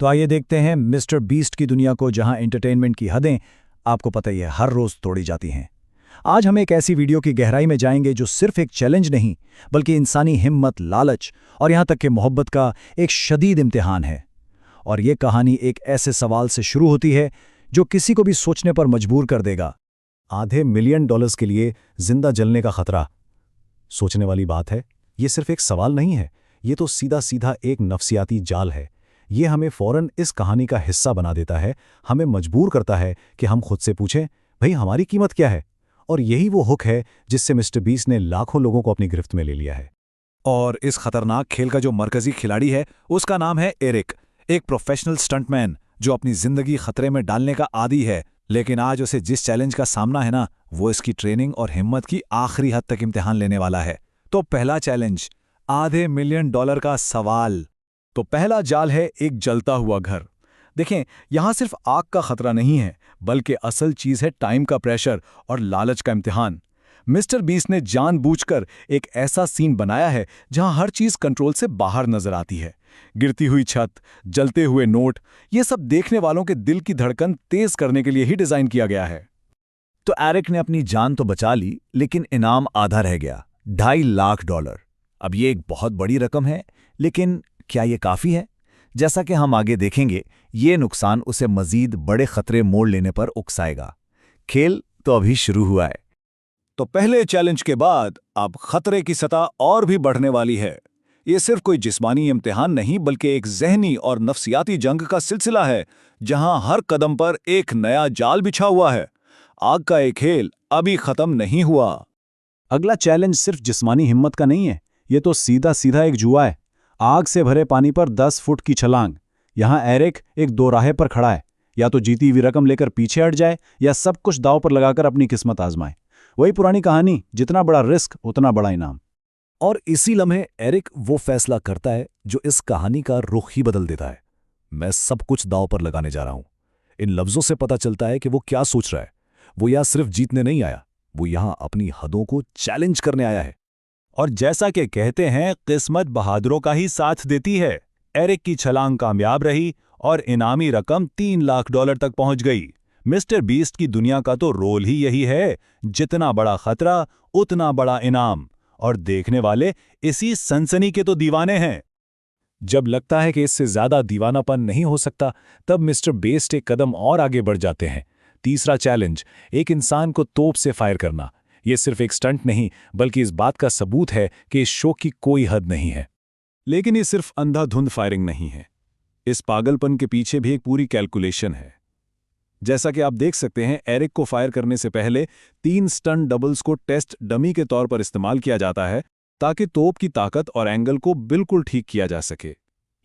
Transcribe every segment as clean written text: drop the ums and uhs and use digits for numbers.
तो आइए देखते हैं मिस्टर बीस्ट की दुनिया को, जहां एंटरटेनमेंट की हदें आपको पता ही है हर रोज तोड़ी जाती हैं। आज हम एक ऐसी वीडियो की गहराई में जाएंगे जो सिर्फ एक चैलेंज नहीं, बल्कि इंसानी हिम्मत, लालच और यहां तक कि मोहब्बत का एक शदीद इम्तिहान है। और ये कहानी एक ऐसे सवाल से शुरू होती है जो किसी को भी सोचने पर मजबूर कर देगा। $500,000 के लिए जिंदा जलने का खतरा। सोचने वाली बात है, ये सिर्फ एक सवाल नहीं है, ये तो सीधा सीधा एक नफसियाती जाल है। ये हमें फौरन इस कहानी का हिस्सा बना देता है, हमें मजबूर करता है कि हम खुद से पूछें, भाई हमारी कीमत क्या है। और यही वो हुक है जिससे मिस्टर बीस्ट ने लाखों लोगों को अपनी गिरफ्त में ले लिया है। और इस खतरनाक खेल का जो मरकजी खिलाड़ी है उसका नाम है एरिक, एक प्रोफेशनल स्टंटमैन जो अपनी जिंदगी खतरे में डालने का आदी है। लेकिन आज उसे जिस चैलेंज का सामना है ना, वो इसकी ट्रेनिंग और हिम्मत की आखिरी हद तक इम्तिहान लेने वाला है। तो पहला चैलेंज, $500,000 का सवाल। तो पहला जाल है एक जलता हुआ घर। देखें, यहां सिर्फ आग का खतरा नहीं है, बल्कि असल चीज है टाइम का प्रेशर और लालच का इम्तिहान। मिस्टर बीस्ट ने जानबूझकर एक ऐसा सीन बनाया है जहां हर चीज कंट्रोल से बाहर नजर आती है। गिरती हुई छत, जलते हुए नोट, ये सब देखने वालों के दिल की धड़कन तेज करने के लिए ही डिजाइन किया गया है। तो एरिक ने अपनी जान तो बचा ली, लेकिन इनाम आधा रह गया, $2.5 लाख। अब ये एक बहुत बड़ी रकम है, लेकिन क्या ये काफी है? जैसा कि हम आगे देखेंगे, ये नुकसान उसे मजीद बड़े खतरे मोड़ लेने पर उकसाएगा। खेल तो अभी शुरू हुआ है। तो पहले चैलेंज के बाद अब खतरे की सतह और भी बढ़ने वाली है। ये सिर्फ कोई जिस्मानी इम्तिहान नहीं, बल्कि एक ज़हनी और नफ्सियाती जंग का सिलसिला है, जहां हर कदम पर एक नया जाल बिछा हुआ है। आग का एक खेल अभी खत्म नहीं हुआ। अगला चैलेंज सिर्फ जिस्मानी हिम्मत का नहीं है, ये तो सीधा सीधा एक जुआ है। आग से भरे पानी पर 10 फुट की छलांग। यहां एरिक एक दोराहे पर खड़ा है, या तो जीती हुई रकम लेकर पीछे हट जाए, या सब कुछ दांव पर लगाकर अपनी किस्मत आजमाए। वही पुरानी कहानी, जितना बड़ा रिस्क उतना बड़ा इनाम। और इसी लम्हे एरिक वो फैसला करता है जो इस कहानी का रुख ही बदल देता है। मैं सब कुछ दांव पर लगाने जा रहा हूं। इन लफ्जों से पता चलता है कि वो क्या सोच रहा है। वो यहां सिर्फ जीतने नहीं आया, वो यहां अपनी हदों को चैलेंज करने आया है। और जैसा कि कहते हैं, किस्मत बहादुरों का ही साथ देती है। एरिक की छलांग कामयाब रही और इनामी रकम $3 लाख तक पहुंच गई। मिस्टर बीस्ट की दुनिया का तो रोल ही यही है, जितना बड़ा खतरा उतना बड़ा इनाम। और देखने वाले इसी सनसनी के तो दीवाने हैं। जब लगता है कि इससे ज्यादा दीवानापन नहीं हो सकता, तब मिस्टर बेस्ट एक कदम और आगे बढ़ जाते हैं। तीसरा चैलेंज, एक इंसान को तोप से फायर करना। यह सिर्फ एक स्टंट नहीं, बल्कि इस बात का सबूत है कि इस शो की कोई हद नहीं है। लेकिन ये सिर्फ अंधाधुंध फायरिंग नहीं है। इस पागलपन के पीछे भी एक पूरी कैलकुलेशन है। जैसा कि आप देख सकते हैं, एरिक को फायर करने से पहले 3 स्टंट डबल्स को टेस्ट डमी के तौर पर इस्तेमाल किया जाता है, ताकि तोप की ताकत और एंगल को बिल्कुल ठीक किया जा सके।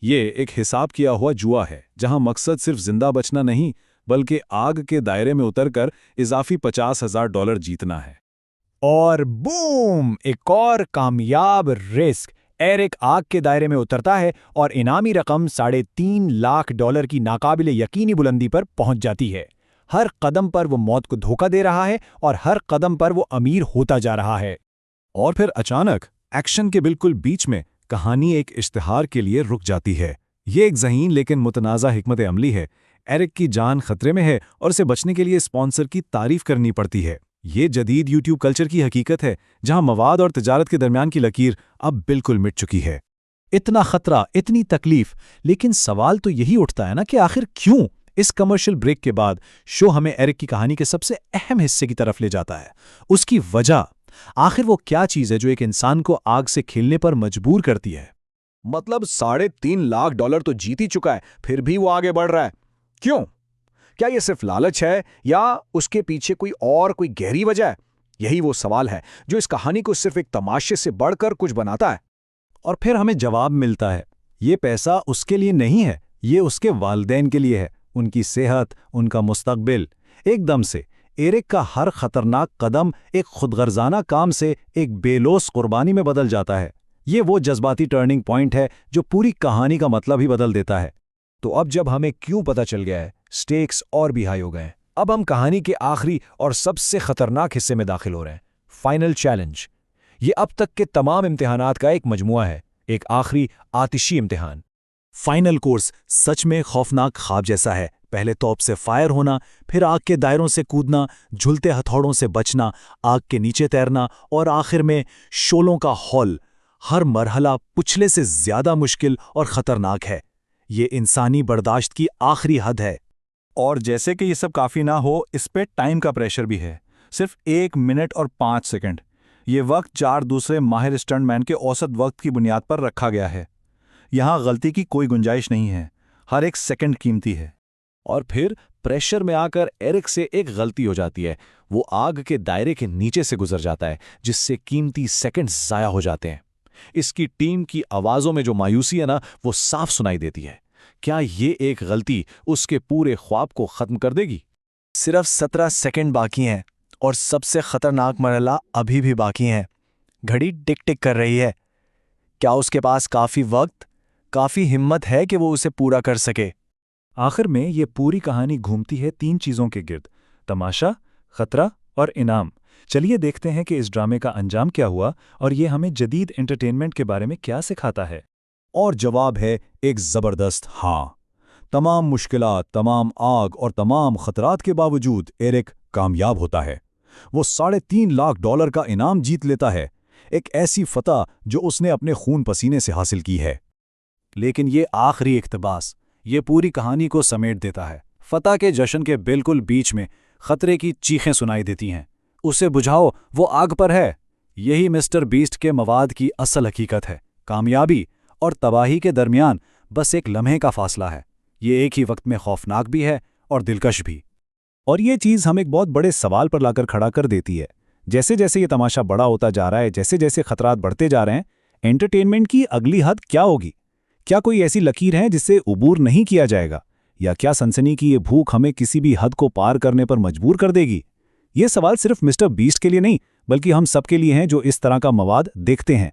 ये एक हिसाब किया हुआ जुआ है, जहां मकसद सिर्फ जिंदा बचना नहीं, बल्कि आग के दायरे में उतरकर इजाफी $50,000 जीतना है। और बूम, एक और कामयाब रिस्क। एरिक आग के दायरे में उतरता है और इनामी रकम $3.5 लाख की नाकाबिले यकीनी बुलंदी पर पहुंच जाती है। हर कदम पर वो मौत को धोखा दे रहा है और हर कदम पर वो अमीर होता जा रहा है। और फिर अचानक एक्शन के बिल्कुल बीच में कहानी एक इश्तिहार के लिए रुक जाती है। ये एक ज़हीन लेकिन मुतनाज़ा हिकमत अमली है। एरिक की जान खतरे में है और उसे बचने के लिए स्पॉन्सर की तारीफ करनी पड़ती है। ये जदीद यूट्यूब कल्चर की हकीकत है, जहां मवाद और तिजारत के दरमियान की लकीर अब बिल्कुल मिट चुकी है। इतना खतरा, इतनी तकलीफ, लेकिन सवाल तो यही उठता है ना कि आखिर क्यों? इस कमर्शियल ब्रेक के बाद शो हमें एरिक की कहानी के सबसे अहम हिस्से की तरफ ले जाता है, उसकी वजह। आखिर वो क्या चीज है जो एक इंसान को आग से खेलने पर मजबूर करती है? मतलब $3.5 लाख तो जीत ही चुका है, फिर भी वो आगे बढ़ रहा है। क्यों? क्या ये सिर्फ लालच है, या उसके पीछे कोई गहरी वजह है? यही वो सवाल है जो इस कहानी को सिर्फ एक तमाशे से बढ़कर कुछ बनाता है। और फिर हमें जवाब मिलता है, ये पैसा उसके लिए नहीं है, ये उसके वालिदैन के लिए है, उनकी सेहत, उनका मुस्तकबिल। एकदम से एरिक का हर खतरनाक कदम एक खुदगर्जाना काम से एक बेलोस कुर्बानी में बदल जाता है। ये वो जज्बाती टर्निंग पॉइंट है जो पूरी कहानी का मतलब ही बदल देता है। तो अब जब हमें क्यों पता चल गया है, स्टेक्स और भी हाई हो गए हैं। अब हम कहानी के आखिरी और सबसे खतरनाक हिस्से में दाखिल हो रहे हैं, फाइनल चैलेंज। ये अब तक के तमाम इम्तिहानात का एक मजमुआ है, एक आखिरी आतिशी इम्तिहान। फाइनल कोर्स सच में खौफनाक ख्वाब जैसा है। पहले तोप से फायर होना, फिर आग के दायरों से कूदना, झुलते हथौड़ों से बचना, आग के नीचे तैरना और आखिर में शोलों का हॉल। हर मरहला पिछले से ज्यादा मुश्किल और खतरनाक है। ये इंसानी बर्दाश्त की आखिरी हद है। और जैसे कि ये सब काफ़ी ना हो, इस पे टाइम का प्रेशर भी है। सिर्फ 1 मिनट और 5 सेकंड। ये वक्त 4 दूसरे माहिर स्टंटमैन के औसत वक्त की बुनियाद पर रखा गया है। यहाँ गलती की कोई गुंजाइश नहीं है। हर एक सेकंड कीमती है। और फिर प्रेशर में आकर एरिक से एक गलती हो जाती है। वो आग के दायरे के नीचे से गुजर जाता है, जिससे कीमती सेकंड्स ज़ाया हो जाते हैं। इसकी टीम की आवाज़ों में जो मायूसी है ना, वो साफ सुनाई देती है। क्या ये एक गलती उसके पूरे ख्वाब को ख़त्म कर देगी? सिर्फ 17 सेकंड बाकी हैं और सबसे खतरनाक मरहला अभी भी बाकी है। घड़ी टिक टिक कर रही है। क्या उसके पास काफ़ी वक्त, काफ़ी हिम्मत है कि वो उसे पूरा कर सके? आखिर में ये पूरी कहानी घूमती है 3 चीज़ों के गिर्द: तमाशा, खतरा और इनाम। चलिए देखते हैं कि इस ड्रामे का अंजाम क्या हुआ और ये हमें जदीद एंटरटेनमेंट के बारे में क्या सिखाता है। और जवाब है एक ज़बरदस्त हाँ। तमाम मुश्किलात, तमाम आग और तमाम खतरात के बावजूद एरिक कामयाब होता है। वो $3.5 लाख का इनाम जीत लेता है। एक ऐसी फतह जो उसने अपने खून पसीने से हासिल की है। लेकिन ये आखिरी इक़्तिबास ये पूरी कहानी को समेट देता है। फतह के जश्न के बिल्कुल बीच में खतरे की चीखें सुनाई देती हैं। उसे बुझाओ, वो आग पर है। यही मिस्टर बीस्ट के मवाद की असल हकीकत है। कामयाबी और तबाही के दरमियान बस एक लम्हे का फासला है। ये एक ही वक्त में खौफनाक भी है और दिलकश भी। और ये चीज़ हम एक बहुत बड़े सवाल पर लाकर खड़ा कर देती है। जैसे जैसे ये तमाशा बड़ा होता जा रहा है, जैसे जैसे खतरात बढ़ते जा रहे हैं, एंटरटेनमेंट की अगली हद क्या होगी? क्या कोई ऐसी लकीर है जिससे उबूर नहीं किया जाएगा? या क्या सनसनी की ये भूख हमें किसी भी हद को पार करने पर मजबूर कर देगी? ये सवाल सिर्फ मिस्टर बीस्ट के लिए नहीं, बल्कि हम सब के लिए हैं जो इस तरह का मवाद देखते हैं।